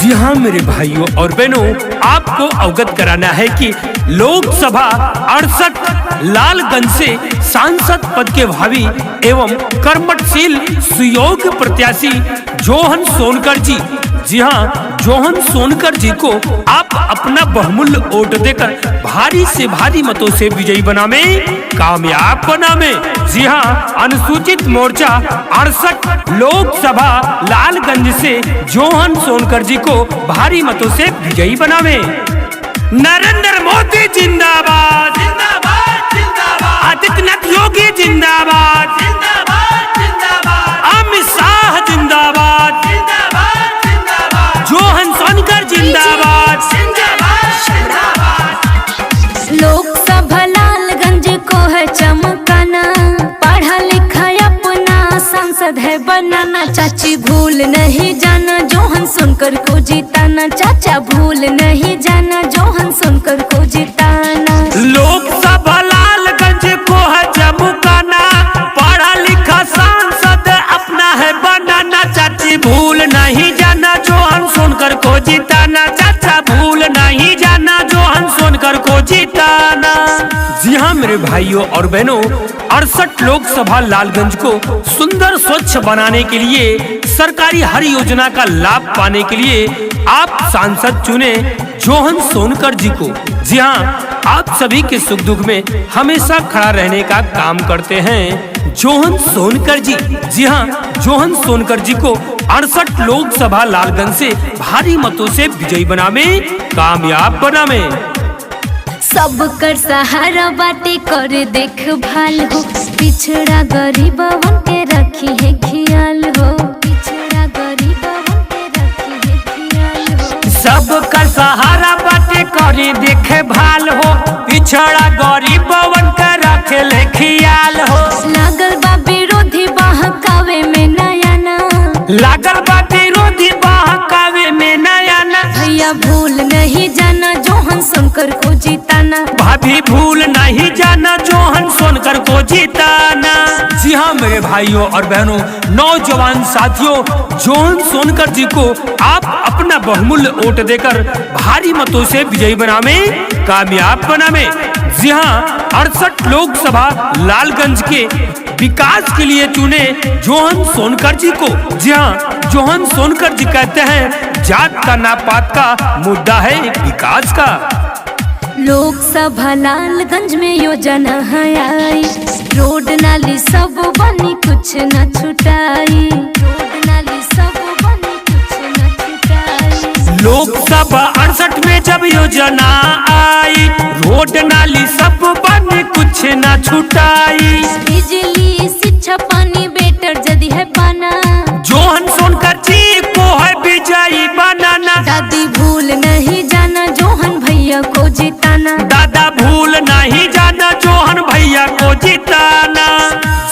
जी हाँ मेरे भाइयों और बहनों, आपको अवगत कराना है कि लोकसभा 68 लालगंज से सांसद पद के भावी एवं कर्मठशील सुयोग्य प्रत्याशी जोहन सोनकर जी हाँ, जोहन सोनकर जी को आप अपना बहुमूल्य वोट देकर भारी से भारी मतों से विजयी बनावे, कामयाब बनावे। जी हाँ, अनुसूचित मोर्चा 68 लोकसभा लालगंज से जोहन सोनकर जी को भारी मतों से विजयी बनावे। नरेंद्र मोदी जिंदाबाद, जिंदाबाद, जिंदाबाद। आदित्यनाथ योगी जिंदाबाद, जिंदाबाद, जिंदाबाद। अमित शाह जिंदाबाद, जिंदाबाद, जिंदाबाद। जोहन सोनकर जिंदाबाद, जिंदाबाद, जिंदाबाद। लोकसभा लालगंज को है चमकाना, पढ़ा लिखा अपना सांसद है बनाना। चाची भूल नहीं जाना जोहन सोनकर को जिताना, चाचा भूल नहीं जाना जोहन सोनकर को जिताना। लोकसभा लालगंज को है चमकाना, पढ़ा लिखा सांसद अपना है बनाना। चाची भूल नहीं जाना जोहन सोनकर को जिताना, चाचा भूल नहीं जाना जोहन सोनकर को जिताना। जी हाँ मेरे भाइयों और बहनों, 68 लोकसभा लालगंज को सुंदर स्वच्छ बनाने के लिए, सरकारी हर योजना का लाभ पाने के लिए आप सांसद चुने जोहन सोनकर जी को। जी हाँ, आप सभी के सुख दुख में हमेशा खड़ा रहने का काम करते हैं जोहन सोनकर जी। जी हाँ, जोहन सोनकर जी को 68 लोकसभा लालगंज से भारी मतों से विजयी बनावे, कामयाब बनावे। सबकर सहारा बाटे कर देखभाल हो, पिछड़ा गरीबवन के रखी है ख्याल हो, पिछड़ा गरीबवन के रखी है ख्याल हो। सबका सहारा बाटे करे देखभाल हो, पिछड़ा गरीबवन के रखे ले ख्याल हो। लागल बा विरोधी बहकावे में नया ना, लागल बा विरोधी बहकावे में नया ना। भैया भूल नहीं जाना जोहन सोनकर को जिताना, भाभी भूल नहीं जाना जोहन सोनकर को जिताना। जी हाँ मेरे भाइयों और बहनों, नौजवान साथियों, जोहन सोनकर जी को आप अपना बहुमूल्य वोट देकर भारी मतों से विजयी बनावे, कामयाब बनावे। जी हाँ, 68 लोकसभा लालगंज के विकास के लिए चुने जोहन सोनकर जी को। जी हाँ, जोहन सोनकर जी कहते हैं जात का ना पात का, मुद्दा है विकास का। लोकसभा लालगंज में योजना है आई, रोड नाली सब बनी कुछ न छुटाई, रोड नाली सब बनी कुछ न छुटाई। लोकसभा 68 में जब योजना आई, रोड नाली सब बनी कुछ न छुटाई। बिजली शिक्षा पानी बेटर जदी है पाना, जोहन सोनकर जी को है विजयी बनाना। दादी भूल नहीं जाना जोहन भैया को जिताना, दादा भूल नहीं जाना जोहन भैया को जिताना।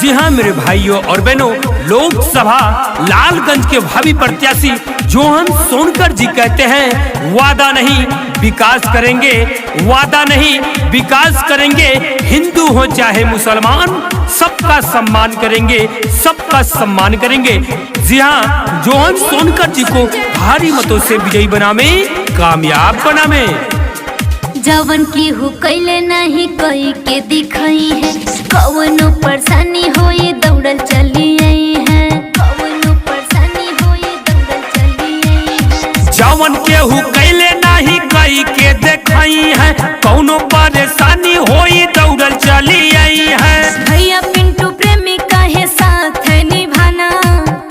जी हाँ मेरे भाइयों और बहनों, लोकसभा लालगंज के भावी प्रत्याशी जोहन सोनकर जी कहते हैं वादा नहीं विकास करेंगे, वादा नहीं विकास करेंगे। हिंदू हो चाहे मुसलमान, सबका सम्मान करेंगे, सबका सम्मान करेंगे। जी हाँ, जोहन सोनकर जी को भारी मतों से विजयी बनावे, कामयाब बनावे। जवन की हो कैले नहीं कई के दिखाई है, कवनो परेशानी होई दौड़ल चली आई है, कवनो परेशानी होई दौड़ल चली आई है। जवन केहू कैले नहीं कई के देखाई है, कौनो परेशानी होई दौड़ल चली आई है। भैया पिंटू प्रेमी काहे साथ है निभाना,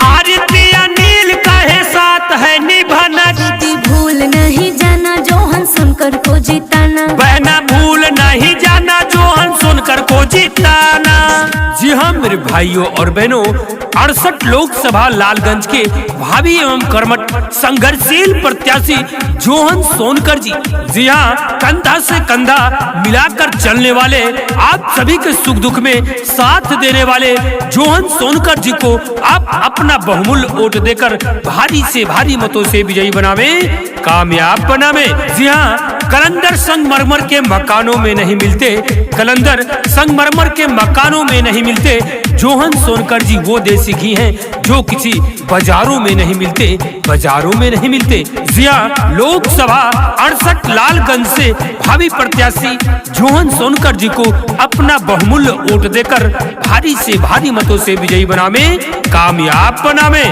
आरती अनिल काहे साथ है निभाना। दीदी भूल नहीं जाना जोहन सोनकर को जिताना, बहना भूल नहीं जाना जोहन सोनकर को जिताना। जी हाँ मेरे भाइयों और बहनों, 68 लोकसभा लालगंज के भावी एवं कर्मठ संघर्षशील प्रत्याशी जोहन सोनकर जी हाँ, कंधा से कंधा मिलाकर चलने वाले, आप सभी के सुख दुख में साथ देने वाले जोहन सोनकर जी को आप अपना बहुमूल्य वोट देकर भारी से भारी मतों से विजयी बनावे, कामयाब बनावे। जी हाँ, कलंदर संगमरमर के मकानों में नहीं मिलते, कलंदर संगमरमर के मकानों में नहीं मिलते। जोहन सोनकर जी वो देसी घी हैं जो किसी बाजारों में नहीं मिलते, बाजारों में नहीं मिलते। जिया लोकसभा 68 लालगंज से भावी प्रत्याशी जोहन सोनकर जी को अपना बहुमूल्य वोट देकर भारी से भारी मतों से विजयी बनावे, कामयाब बनावे।